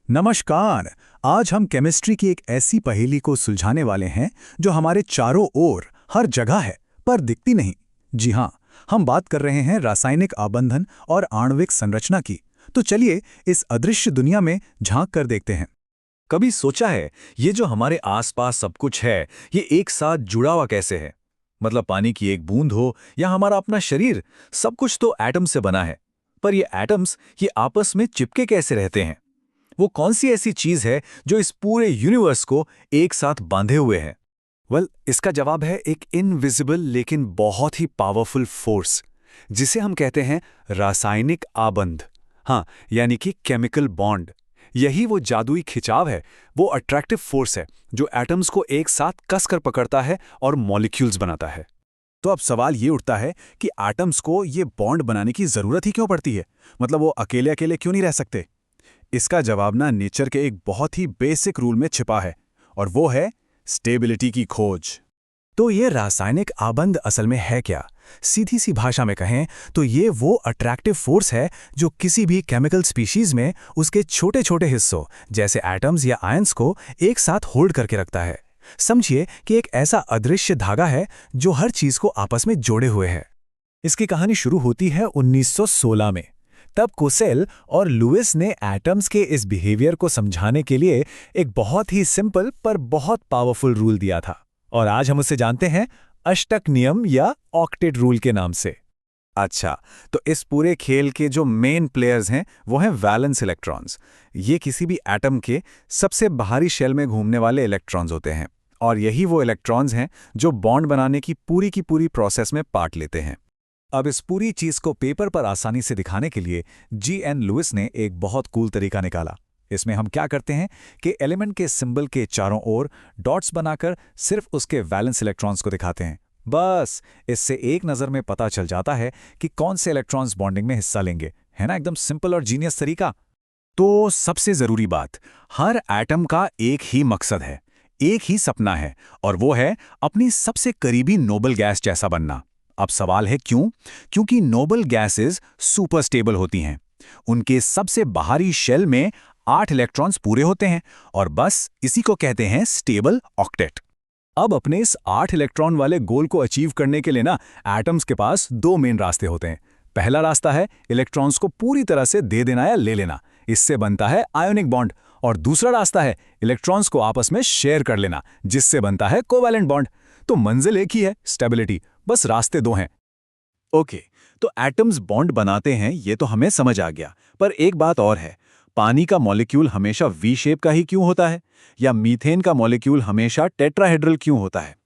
नमस्कार। आज हम केमिस्ट्री की एक ऐसी पहेली को सुलझाने वाले हैं जो हमारे चारों ओर हर जगह है पर दिखती नहीं। जी हाँ, हम बात कर रहे हैं रासायनिक आबंधन और आणविक संरचना की। तो चलिए इस अदृश्य दुनिया में झांक कर देखते हैं। कभी सोचा है ये जो हमारे आसपास सब कुछ है ये एक साथ जुड़ा हुआ कैसे है। मतलब पानी की एक बूंद हो या हमारा अपना शरीर, सब कुछ तो एटम से बना है। पर ये एटम्स ये आपस में चिपके कैसे रहते हैं? वो कौन सी ऐसी चीज है जो इस पूरे यूनिवर्स को एक साथ बांधे हुए है? इसका जवाब है एक इनविजिबल लेकिन बहुत ही पावरफुल फोर्स, जिसे हम कहते हैं रासायनिक आबंध। हाँ, यानी कि केमिकल बॉन्ड। यही वो जादुई खिंचाव है, वो अट्रैक्टिव फोर्स है जो एटम्स को एक साथ कसकर पकड़ता है और मॉलिक्यूल्स बनाता है। तो अब सवाल ये उठता है कि एटम्स को ये बॉन्ड बनाने की जरूरत ही क्यों पड़ती है। मतलब वो अकेले अकेले क्यों नहीं रह सकते। इसका जवाब ना नेचर के एक बहुत ही बेसिक रूल में छिपा है, और वो है स्टेबिलिटी की खोज। तो ये रासायनिक आबंध असल में है क्या? सीधी सी भाषा में कहें तो ये वो अट्रैक्टिव फोर्स है जो किसी भी केमिकल स्पीशीज में उसके छोटे छोटे हिस्सों जैसे एटम्स या आयंस को एक साथ होल्ड करके रखता है। समझिए कि एक ऐसा अदृश्य धागा है जो हर चीज को आपस में जोड़े हुए है। इसकी कहानी शुरू होती है 1916 में। तब कोसेल और लुइस ने एटम्स के इस बिहेवियर को समझाने के लिए एक बहुत ही सिंपल पर बहुत पावरफुल रूल दिया था, और आज हम उसे जानते हैं अष्टक नियम या ऑक्टेट रूल के नाम से। अच्छा, तो इस पूरे खेल के जो मेन प्लेयर्स हैं वो हैं वैलेंस इलेक्ट्रॉन्स। ये किसी भी एटम के सबसे बाहरी शेल में घूमने वाले इलेक्ट्रॉन्स होते हैं, और यही वो इलेक्ट्रॉन्स हैं जो बॉन्ड बनाने की पूरी प्रोसेस में पार्ट लेते हैं। अब इस पूरी चीज को पेपर पर आसानी से दिखाने के लिए जी.एन. लुइस ने एक बहुत कूल तरीका निकाला। इसमें हम क्या करते हैं कि एलिमेंट के सिंबल के चारों ओर डॉट्स बनाकर सिर्फ उसके वैलेंस इलेक्ट्रॉन्स को दिखाते हैं। बस इससे एक नज़र में पता चल जाता है कि कौन से इलेक्ट्रॉन्स बॉन्डिंग में हिस्सा लेंगे। है ना, एकदम सिंपल और जीनियस तरीका। तो सबसे जरूरी बात, हर एटम का एक ही मकसद है, एक ही सपना है, और वो है अपनी सबसे करीबी नोबल गैस जैसा बनना। अब सवाल है क्यों? क्योंकि नोबल गैसेस सुपर स्टेबल होती हैं। उनके सबसे बाहरी शेल में 8 इलेक्ट्रॉन्स पूरे होते हैं, और बस इसी को कहते हैं स्टेबल ऑक्टेट। अब अपने इस 8 इलेक्ट्रॉन वाले गोल को अचीव करने के लिए ना एटम्स के पास 2 मेन रास्ते होते हैं। पहला रास्ता है इलेक्ट्रॉन्स को पूरी तरह से दे देना या ले लेना, इससे बनता है आयोनिक बॉन्ड। और दूसरा रास्ता है इलेक्ट्रॉन्स को आपस में शेयर कर लेना, जिससे बनता है कोवैलेंट बॉन्ड। तो मंजिल एक ही है, स्टेबिलिटी, बस रास्ते 2 हैं। ओके, तो एटम्स बॉन्ड बनाते हैं ये तो हमें समझ आ गया, पर एक बात और है। पानी का मॉलिक्यूल हमेशा वी शेप का ही क्यों होता है, या मीथेन का मॉलिक्यूल हमेशा टेट्राहेड्रल क्यों होता है?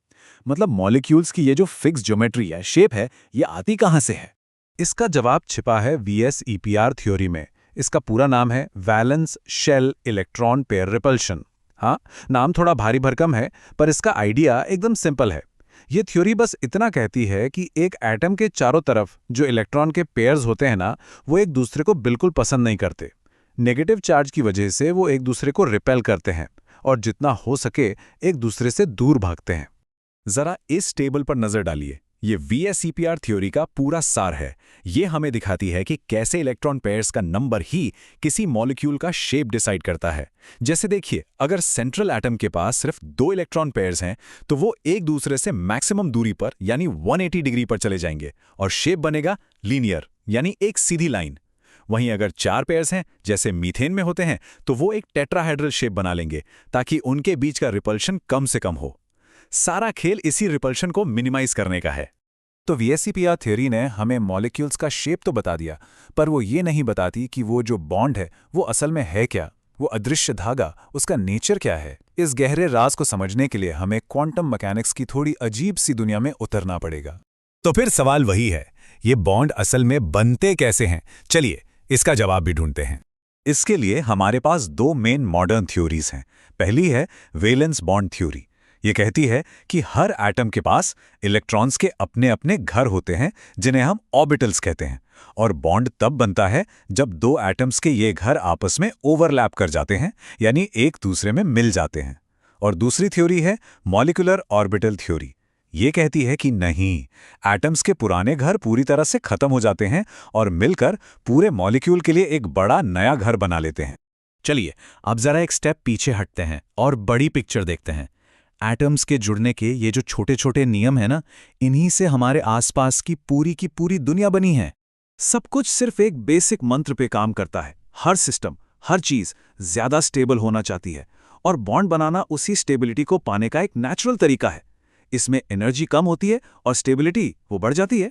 मतलब मॉलिक्यूल्स की ये जो फिक्स ज्योमेट्री है, शेप है, ये आती कहाँ से है? इसका जवाब छिपा है VSEPR थ्योरी में। इसका पूरा नाम है valence shell electron pair repulsion. हाँ, नाम थोड़ा भारी भरकम है, पर इसका आइडिया एकदम सिंपल है। ये थ्योरी बस इतना कहती है कि एक एटम के चारों तरफ जो इलेक्ट्रॉन के पेयर्स होते हैं ना, वो एक दूसरे को बिल्कुल पसंद नहीं करते। नेगेटिव चार्ज की वजह से वो एक दूसरे को रिपेल करते हैं, और जितना हो सके एक दूसरे से दूर भागते हैं। जरा इस टेबल पर नजर डालिए, ये VSEPR थ्योरी का पूरा सार है। ये हमें दिखाती है कि कैसे इलेक्ट्रॉन पेयर्स का नंबर ही किसी मॉलिक्यूल का शेप डिसाइड करता है। जैसे देखिए, अगर सेंट्रल एटम के पास सिर्फ 2 इलेक्ट्रॉन पेयर्स हैं, तो वो एक दूसरे से मैक्सिमम दूरी पर यानी 180 डिग्री पर चले जाएंगे, और शेप बनेगा लीनियर यानी एक सीधी लाइन। वहीं अगर 4 पेयर्स हैं, जैसे मीथेन में होते हैं, तो वो एक टेट्राहेड्रल शेप बना लेंगे, ताकि उनके बीच का रिपल्शन कम से कम हो। सारा खेल इसी रिपल्शन को मिनिमाइज करने का है। तो VSEPR थ्योरी ने हमें मॉलिक्यूल्स का शेप तो बता दिया, पर वो ये नहीं बताती कि वो जो बॉन्ड है वो असल में है क्या। वो अदृश्य धागा, उसका नेचर क्या है। इस गहरे राज को समझने के लिए हमें क्वांटम मैकेनिक्स की थोड़ी अजीब सी दुनिया में उतरना पड़ेगा। तो फिर सवाल वही है, ये बॉन्ड असल में बनते कैसे हैं? चलिए इसका जवाब भी ढूंढते हैं। इसके लिए हमारे पास 2 मेन मॉडर्न थ्योरीज हैं। पहली है वैलेंस बॉन्ड थ्योरी। ये कहती है कि हर एटम के पास इलेक्ट्रॉन्स के अपने अपने घर होते हैं, जिन्हें हम ऑर्बिटल्स कहते हैं, और बॉन्ड तब बनता है जब 2 एटम्स के ये घर आपस में ओवरलैप कर जाते हैं, यानी एक दूसरे में मिल जाते हैं। और दूसरी थ्योरी है मॉलिक्यूलर ऑर्बिटल थ्योरी। ये कहती है कि नहीं, एटम्स के पुराने घर पूरी तरह से खत्म हो जाते हैं और मिलकर पूरे मॉलिक्यूल के लिए एक बड़ा नया घर बना लेते हैं। चलिए अब जरा एक स्टेप पीछे हटते हैं और बड़ी पिक्चर देखते हैं। एटम्स के जुड़ने के ये जो छोटे छोटे नियम है ना, इन्हीं से हमारे आसपास की पूरी दुनिया बनी है। सब कुछ सिर्फ एक बेसिक मंत्र पे काम करता है। हर सिस्टम, हर चीज ज्यादा स्टेबल होना चाहती है, और बॉन्ड बनाना उसी स्टेबिलिटी को पाने का एक नेचुरल तरीका है। इसमें एनर्जी कम होती है और स्टेबिलिटी वो बढ़ जाती है।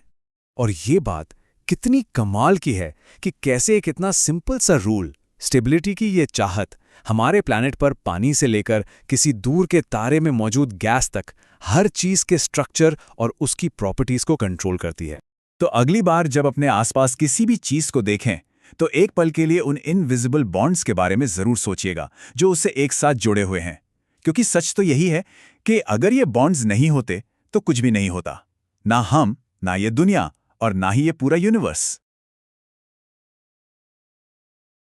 और ये बात कितनी कमाल की है कि कैसे एक इतना सिंपल सा रूल, स्टेबिलिटी की ये चाहत, हमारे प्लैनेट पर पानी से लेकर किसी दूर के तारे में मौजूद गैस तक हर चीज के स्ट्रक्चर और उसकी प्रॉपर्टीज को कंट्रोल करती है। तो अगली बार जब अपने आसपास किसी भी चीज को देखें, तो एक पल के लिए उन इनविजिबल बॉन्ड्स के बारे में जरूर सोचिएगा जो उससे एक साथ जुड़े हुए हैं। क्योंकि सच तो यही है कि अगर ये बॉन्ड्स नहीं होते तो कुछ भी नहीं होता, ना हम, ना ये दुनिया और ना ही ये पूरा यूनिवर्स।